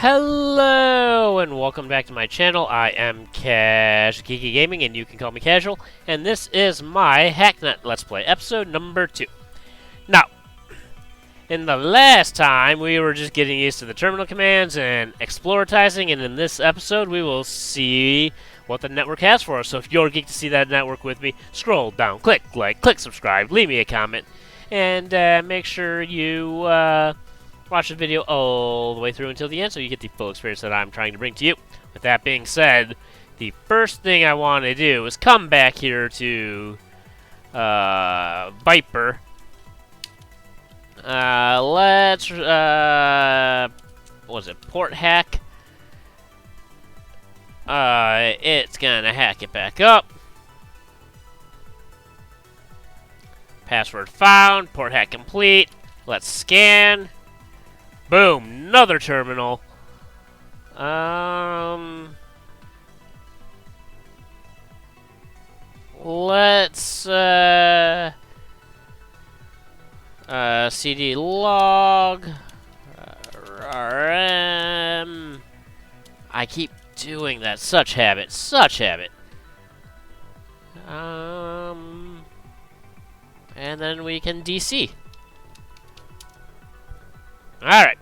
Hello and welcome back to my channel. I am CasualGeekyGaming and you can call me Casual, and this is my Hacknet Let's Play, episode number 2. Now, in the last time we were just getting used to the terminal commands and exploratizing, and in this episode we will see what the network has for us. So if you're geeked to see that network with me, scroll down, click like, click subscribe, leave me a comment, and make sure you watch the video all the way through until the end so you get the full experience that I'm trying to bring to you. With that being said, the first thing I want to do is come back here to Viper. Let's, what was it, port hack? It's gonna hack it back up. Password found, port hack complete. Let's scan. Boom, another terminal. Let's CD log RM. I keep doing that. Such habit. Such habit. And then we can DC. Alright.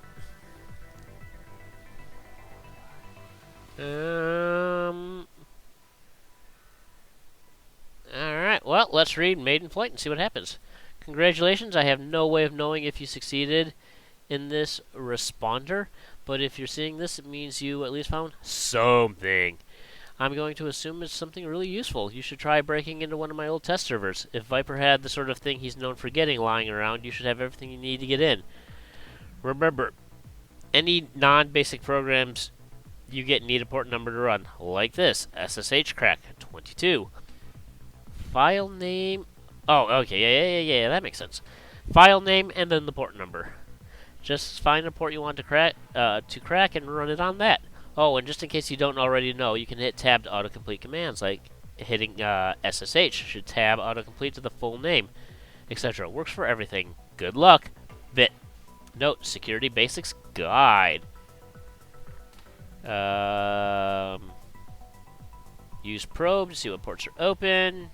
Alright, well, let's read Maiden Flight and see what happens. Congratulations, I have no way of knowing if you succeeded in this responder, but if you're seeing this, it means you at least found something. I'm going to assume it's something really useful. You should try breaking into one of my old test servers. If Viper had the sort of thing he's known for getting lying around, you should have everything you need to get in. Remember, any non-basic programs you get need a port number to run, like this, SSH crack 22. File name, oh, okay, yeah, that makes sense. File name and then the port number. Just find a port you want to crack and run it on that. Oh, and just in case you don't already know, you can hit tab to autocomplete commands, like hitting SSH should tab autocomplete to the full name, etc. Works for everything. Good luck. Bit. Note, Security Basics Guide. Use probe to see what ports are open.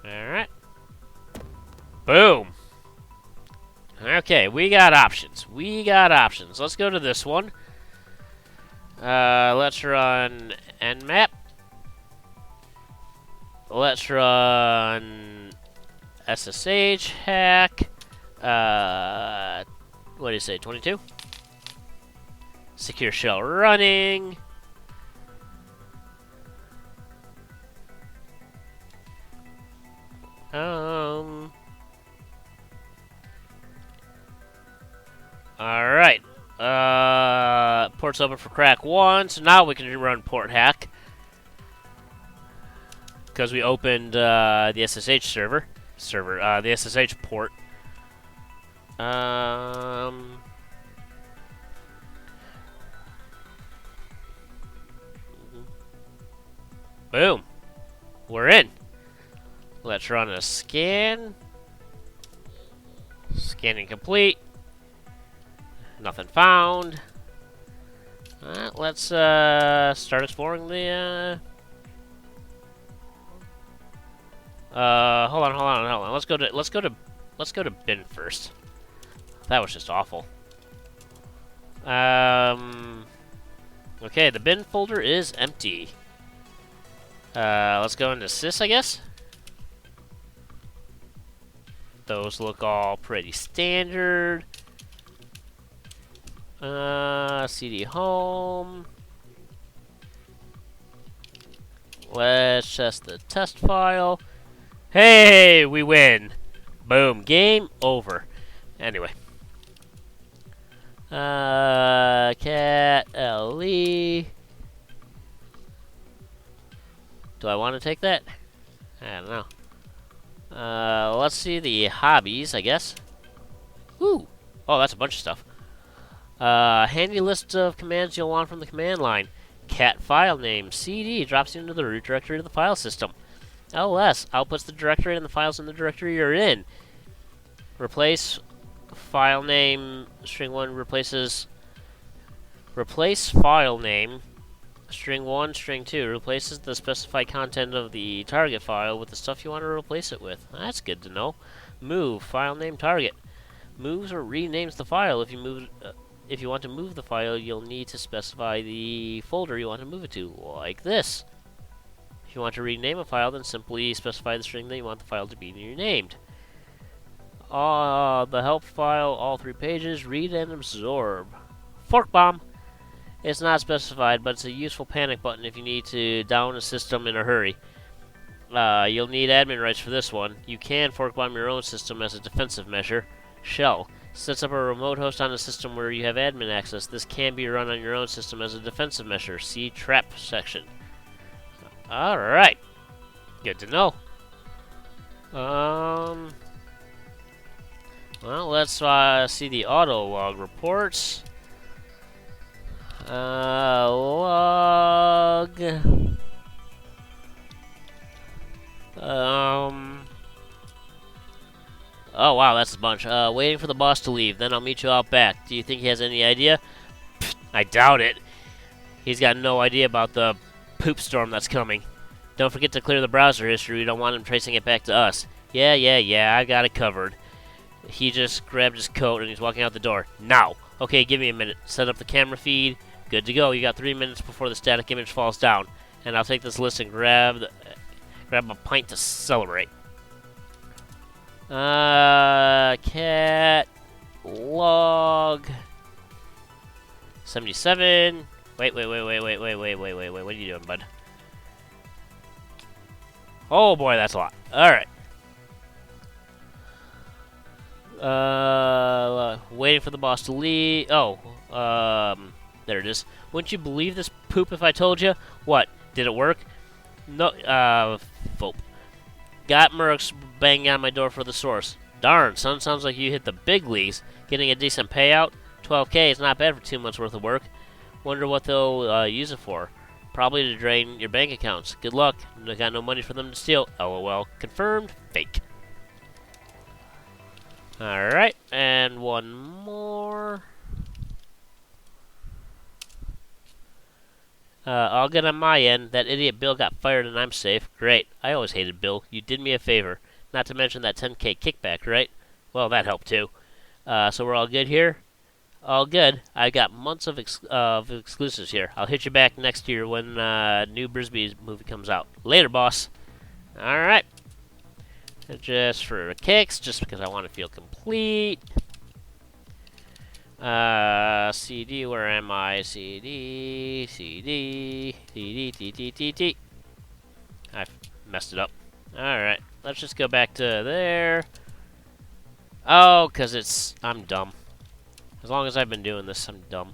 Alright. Boom. Okay, we got options. Let's go to this one. Let's run nmap. Let's run SSH hack. What do you say, 22? Secure shell running. Alright. Port's open for crack 1, so now we can run port hack. Because we opened the SSH server. The SSH port. Boom. We're in. Let's run a scan. Scanning complete. Nothing found. Alright, let's start exploring the hold on. Let's go to bin first. That was just awful. Okay, the bin folder is empty. Let's go into sys, I guess. Those look all pretty standard. CD home. Let's test the test file. Hey, we win. Boom, game over. Anyway. Cat LE. Do I want to take that? I don't know. Let's see the hobbies, I guess. Woo! Oh, that's a bunch of stuff. Handy list of commands you'll want from the command line. Cat file name. CD drops you into the root directory of the file system. LS outputs the directory and the files in the directory you're in. Replace file name string 1 replace file name string 1 string 2 replaces the specified content of the target file with the stuff you want to replace it with. That's good to know. Move file name target moves or renames the file. If you want to move the file, you'll need to specify the folder you want to move it to, like this. If you want to rename a file, then simply specify the string that you want the file to be renamed. The help file, all 3 pages, read and absorb. Fork bomb. It's not specified, but it's a useful panic button if you need to down a system in a hurry. You'll need admin rights for this one. You can fork bomb your own system as a defensive measure. Shell sets up a remote host on a system where you have admin access. This can be run on your own system as a defensive measure. See trap section. Alright. Good to know. Well, let's see the auto log reports. Log. Oh, wow, that's a bunch. Waiting for the boss to leave, then I'll meet you out back. Do you think he has any idea? Pfft, I doubt it. He's got no idea about the poop storm that's coming. Don't forget to clear the browser history. We don't want him tracing it back to us. Yeah, I got it covered. He just grabbed his coat and he's walking out the door. Now! Okay, give me a minute. Set up the camera feed. Good to go. You got 3 minutes before the static image falls down. And I'll take this list and grab a pint to celebrate. Cat log 77. Wait. What are you doing, bud? Oh boy, that's a lot. Alright. Waiting for the boss to leave. Oh, there it is. Wouldn't you believe this poop if I told you? What? Did it work? No, Fope. Got Mercs banging on my door for the source. Darn, son, sounds like you hit the big leagues. Getting a decent payout? 12K is not bad for 2 months worth of work. Wonder what they'll use it for. Probably to drain your bank accounts. Good luck. I got no money for them to steal. LOL. Confirmed. Fake. Alright, and one more. All good on my end. That idiot Bill got fired and I'm safe. Great. I always hated Bill. You did me a favor. Not to mention that 10K kickback, right? Well, that helped too. So we're all good here? All good. I got months of exclusives here. I'll hit you back next year when new Brisby's movie comes out. Later, boss. Alright. Just for kicks, just because I want to feel complete. CD, where am I? CD. I messed it up. Alright, let's just go back to there. Oh, because I'm dumb. As long as I've been doing this, I'm dumb.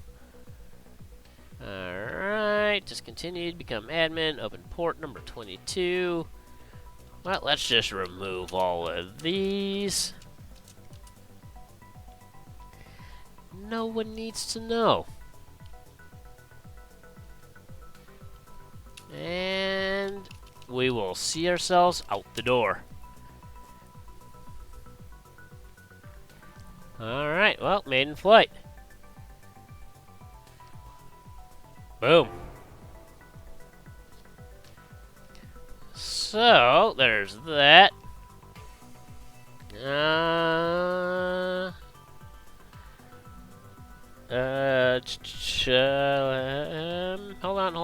Alright, discontinued, become admin, open port number 22. Well, let's just remove all of these. No one needs to know. And we will see ourselves out the door. Alright, well, maiden flight. Boom. So, there's that. Hold on.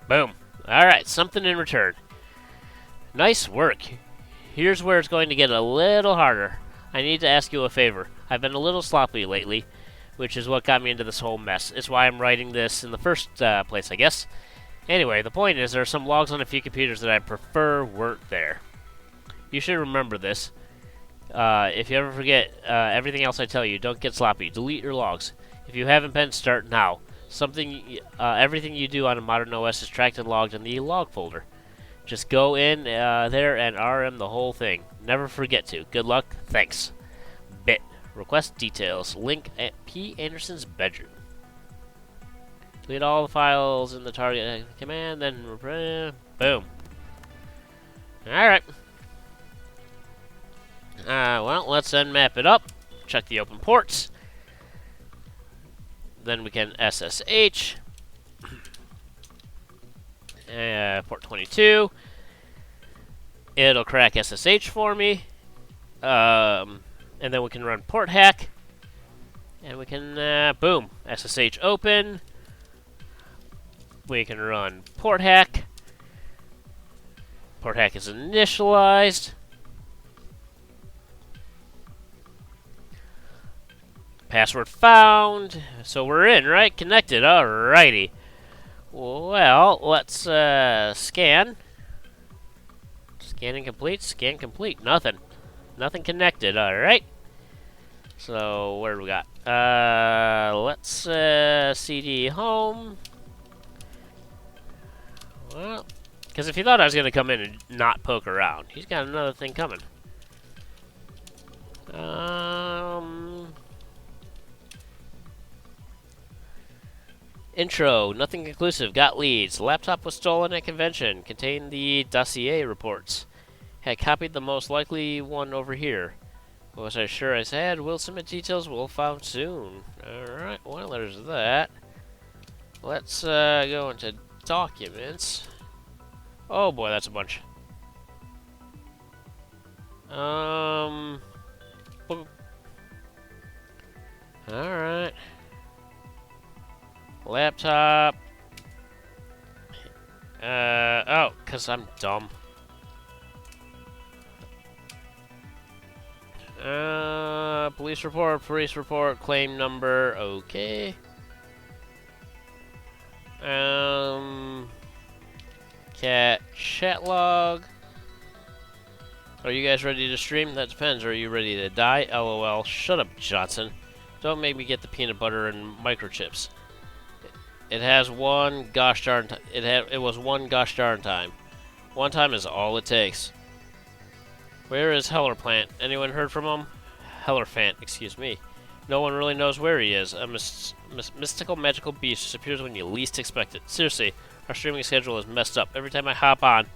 Boom. Alright, something in return. Nice work. Here's where it's going to get a little harder. I need to ask you a favor. I've been a little sloppy lately, which is what got me into this whole mess. It's why I'm writing this in the first place, I guess. Anyway, the point is there are some logs on a few computers that I prefer weren't there. You should remember this. If you ever forget everything else I tell you, don't get sloppy. Delete your logs. If you haven't been, start now. Everything you do on a modern OS is tracked and logged in the log folder. Just go in there and RM the whole thing. Never forget to. Good luck. Thanks. Bit. Request details. Link at P. Anderson's bedroom. Delete all the files in the target command, then boom. Alright. Well, let's then map it up. Check the open ports. Then we can SSH. Port 22. It'll crack SSH for me. And then we can run port hack. And we can, boom, SSH open. We can run port hack. Port hack is initialized. Password found. So we're in, right? Connected. Alrighty. Well, let's scan. Scanning complete. Scan complete. Nothing. Nothing connected. Alright. So, what do we got? Let's CD home. Well, because if he thought I was going to come in and not poke around, he's got another thing coming. Intro, nothing conclusive, got leads. Laptop was stolen at convention, contained the dossier reports. Had copied the most likely one over here. Was I sure as had? Will submit details, we'll found soon. Alright, well there's that. Let's go into documents. Oh boy, that's a bunch. Alright. Laptop. Oh, because I'm dumb. Police report, claim number, okay. Chat log. Are you guys ready to stream? That depends. Are you ready to die? LOL. Shut up, Johnson. Don't make me get the peanut butter and microchips. It has one gosh darn it was one gosh darn time. One time is all it takes. Where is Hellerplant? Anyone heard from him? Hellerfant, excuse me. No one really knows where he is. A mystical magical beast just appears when you least expect it. Seriously, our streaming schedule is messed up. Every time I hop on,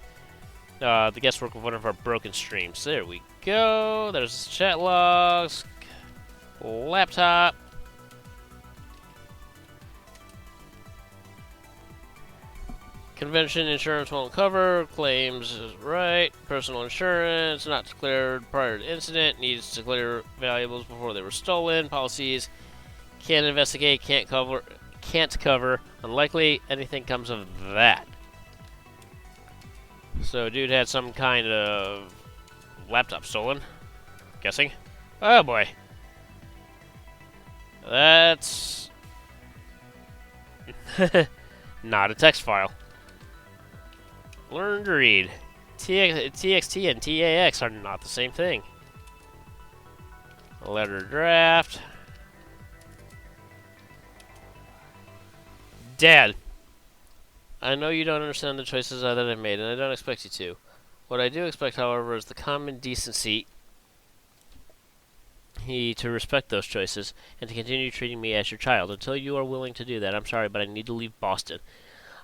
the guesswork of one of our broken streams. There we go. There's chat logs. Laptop. Convention insurance won't cover. Claims is right. Personal insurance not declared prior to incident. Needs to clear valuables before they were stolen. Policies can't investigate. Can't cover. Unlikely anything comes of that. So, dude had some kind of laptop stolen. Guessing. Oh boy. That's not a text file. Learn to read. TXT and TAX are not the same thing. Letter draft. Dad, I know you don't understand the choices that I've made, and I don't expect you to. What I do expect, however, is the common decency to respect those choices and to continue treating me as your child. Until you are willing to do that, I'm sorry, but I need to leave Boston.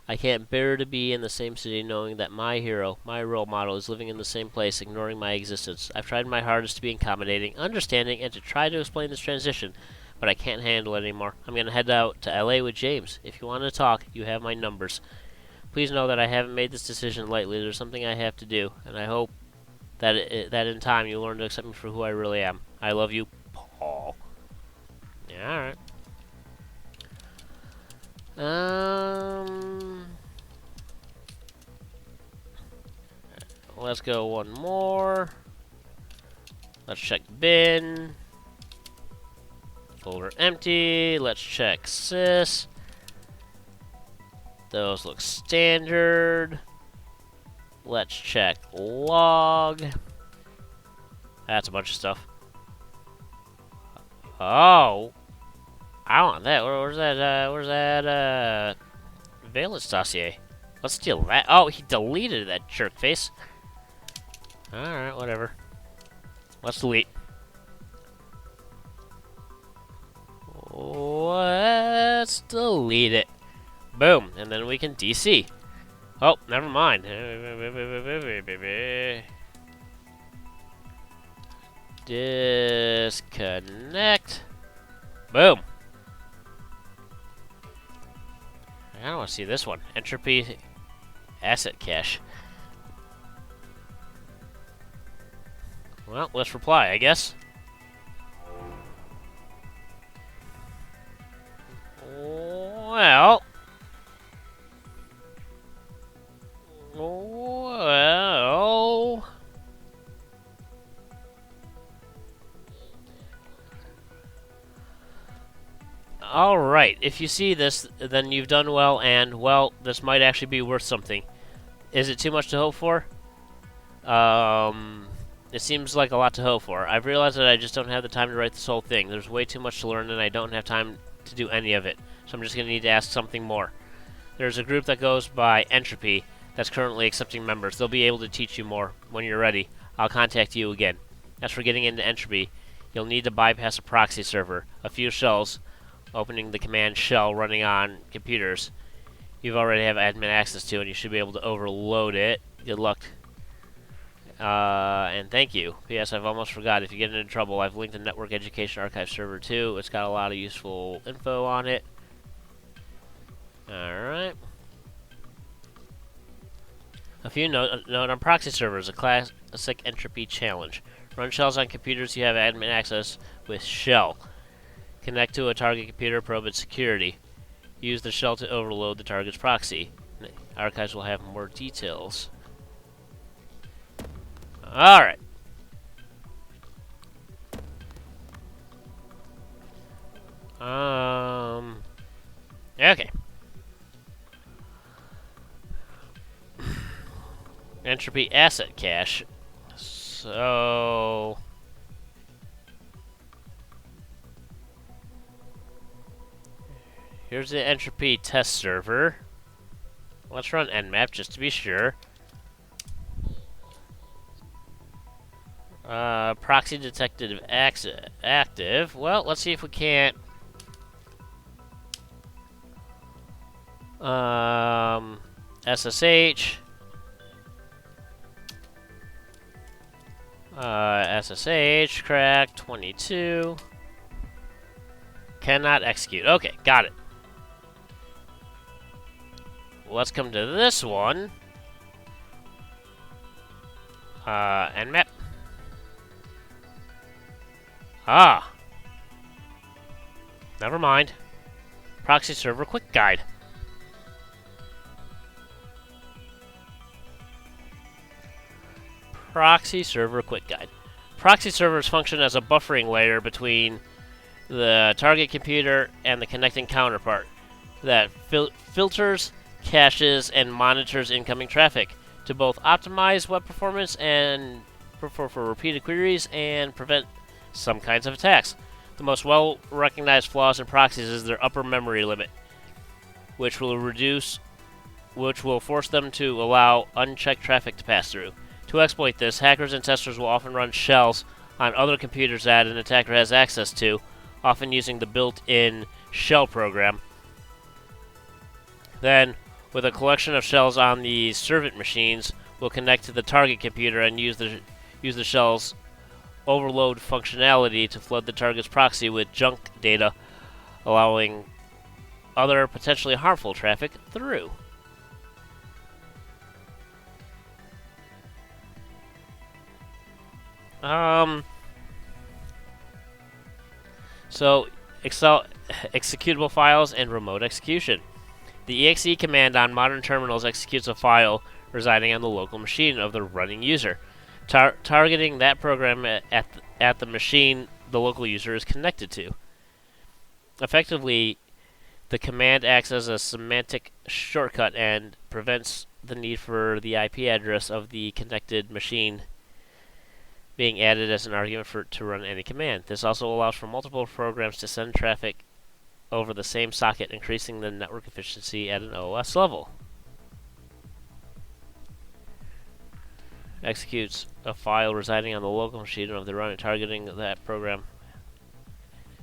I can't bear to be in the same city knowing that my hero, my role model, is living in the same place, ignoring my existence. I've tried my hardest to be accommodating, understanding, and to try to explain this transition, but I can't handle it anymore. I'm going to head out to LA with James. If you want to talk, you have my numbers. Please know that I haven't made this decision lightly. There's something I have to do, and I hope that in time you'll learn to accept me for who I really am. I love you, Paul. Yeah, alright. Let's go one more. Let's check bin. Folder empty. Let's check sys. Those look standard. Let's check log. That's a bunch of stuff. Oh. I want that. Where's that, Valence dossier? Let's steal that. Oh, he deleted that jerk face. Alright, whatever. Let's delete. Let's delete it. Boom. And then we can DC. Oh, never mind. Disconnect. Boom. I don't want to see this one. Entropy asset cache. Well, let's reply, I guess. Well. Alright, if you see this, then you've done well, and, well, this might actually be worth something. Is it too much to hope for? It seems like a lot to hope for. I've realized that I just don't have the time to write this whole thing. There's way too much to learn, and I don't have time to do any of it. So I'm just going to need to ask something more. There's a group that goes by Entropy that's currently accepting members. They'll be able to teach you more when you're ready. I'll contact you again. As for getting into Entropy, you'll need to bypass a proxy server, a few shells, opening the command shell running on computers you already have admin access to, and you should be able to overload it. Good luck. And thank you. P.S. I've almost forgot. If you get into trouble, I've linked the Network Education Archive server too. It's got a lot of useful info on it. Alright. A few note on proxy servers, a classic entropy challenge. Run shells on computers you have admin access with shell. Connect to a target computer, probe its security. Use the shell to overload the target's proxy. Archives will have more details. Alright. Okay. Entropy asset cache. So here's the entropy test server. Let's run nmap just to be sure. Proxy detected active. Well, let's see if we can't. SSH. SSH crack 22. Cannot execute. Okay, got it. Let's come to this one. Nmap. Ah. Never mind. Proxy server quick guide. Proxy server quick guide. Proxy servers function as a buffering layer between the target computer and the connecting counterpart that filters, caches, and monitors incoming traffic to both optimize web performance and for repeated queries and prevent some kinds of attacks. The most well-recognized flaws in proxies is their upper memory limit, which will force them to allow unchecked traffic to pass through. To exploit this, hackers and testers will often run shells on other computers that an attacker has access to, often using the built-in shell program. Then, with a collection of shells on the servant machines, will connect to the target computer and use the shell's overload functionality to flood the target's proxy with junk data, allowing other potentially harmful traffic through. So, executable files and remote execution. The exe command on modern terminals executes a file residing on the local machine of the running user, targeting that program at the machine the local user is connected to. Effectively, the command acts as a semantic shortcut and prevents the need for the IP address of the connected machine being added as an argument to run any command. This also allows for multiple programs to send traffic over the same socket, increasing the network efficiency at an OS level. Executes a file residing on the local machine of the runner, targeting that program.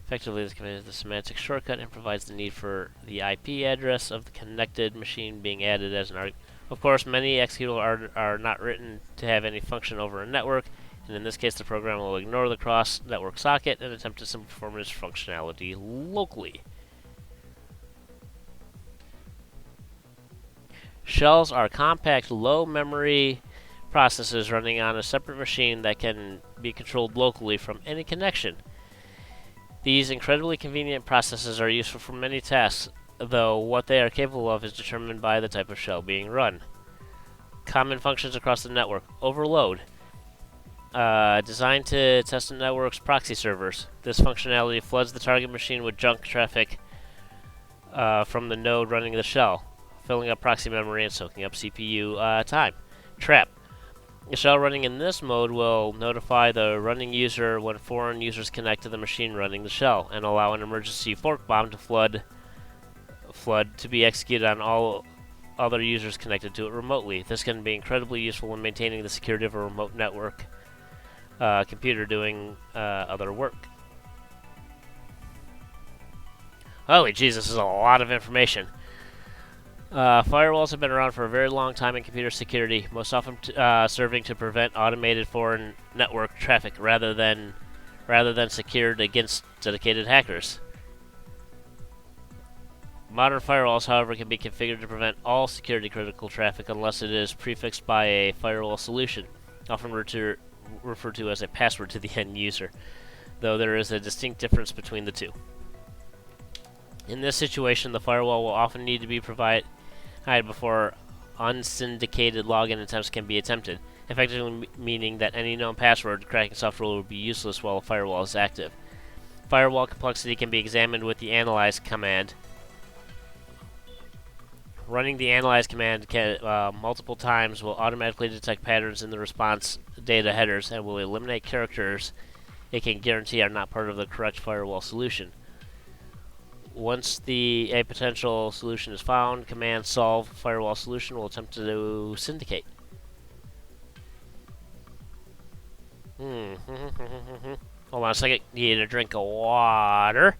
Effectively, this command is the semantic shortcut and provides the need for the IP address of the connected machine being added as an argument. Of course, many executables are not written to have any function over a network, and in this case the program will ignore the cross-network socket and attempt to simply perform its functionality locally. Shells are compact, low-memory processes running on a separate machine that can be controlled locally from any connection. These incredibly convenient processes are useful for many tasks, though what they are capable of is determined by the type of shell being run. Common functions across the network. Overload. Designed to test the network's proxy servers. This functionality floods the target machine with junk traffic from the node running the shell, filling up proxy memory and soaking up CPU time. Trap. The shell running in this mode will notify the running user when foreign users connect to the machine running the shell, and allow an emergency fork bomb to flood to be executed on all other users connected to it remotely. This can be incredibly useful when maintaining the security of a remote network computer doing other work. Holy Jesus, this is a lot of information. Firewalls have been around for a very long time in computer security, most often serving to prevent automated foreign network traffic rather than secured against dedicated hackers. Modern firewalls, however, can be configured to prevent all security-critical traffic unless it is prefixed by a firewall solution, often referred to as a password to the end user, though there is a distinct difference between the two. In this situation, the firewall will often need to be provided before unsyndicated login attempts can be attempted, effectively meaning that any known password cracking software will be useless while a firewall is active. Firewall complexity can be examined with the analyze command. Running the analyze command multiple times will automatically detect patterns in the response data headers and will eliminate characters it can guarantee are not part of the correct firewall solution. Once a potential solution is found, command solve firewall solution will attempt to syndicate. Hold on a second. Need a drink of water.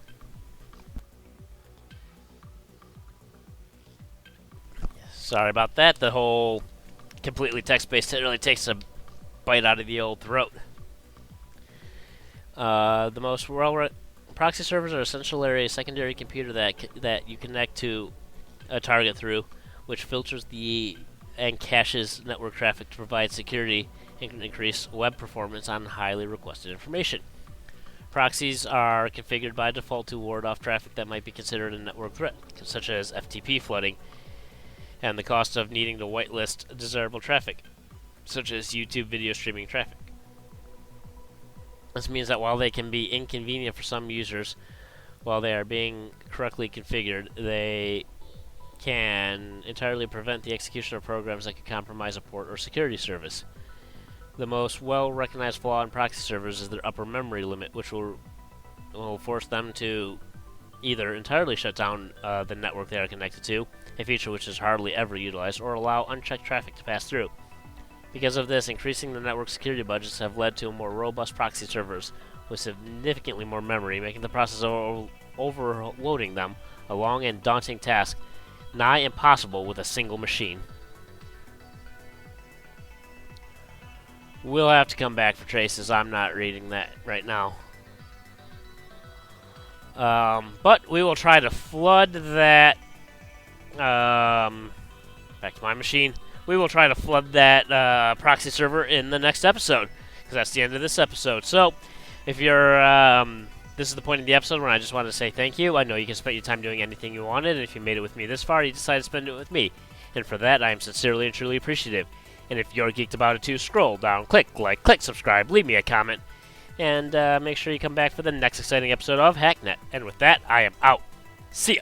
Sorry about that. The whole completely text-based it really takes a bite out of the old throat. The most proxy servers are essentially a secondary computer that you connect to a target through, which filters and caches network traffic to provide security and increase web performance on highly requested information. Proxies are configured by default to ward off traffic that might be considered a network threat, such as FTP flooding, and the cost of needing to whitelist desirable traffic, such as YouTube video streaming traffic. This means that while they can be inconvenient for some users, while they are being correctly configured, they can entirely prevent the execution of programs that could compromise a port or security service. The most well-recognized flaw in proxy servers is their upper memory limit, which will force them to either entirely shut down the network they are connected to, a feature which is hardly ever utilized, or allow unchecked traffic to pass through. Because of this, increasing the network security budgets have led to more robust proxy servers with significantly more memory, making the process of overloading them a long and daunting task, nigh impossible with a single machine. We'll have to come back for traces. I'm not reading that right now. But we will try to flood that. Back to my machine. We will try to flood that proxy server in the next episode, because that's the end of this episode. So, if you're, this is the point of the episode when I just wanted to say thank you. I know you can spend your time doing anything you wanted, and if you made it with me this far, you decided to spend it with me. And for that, I am sincerely and truly appreciative. And if you're geeked about it too, scroll down, click like, click subscribe, leave me a comment, and make sure you come back for the next exciting episode of Hacknet. And with that, I am out. See ya!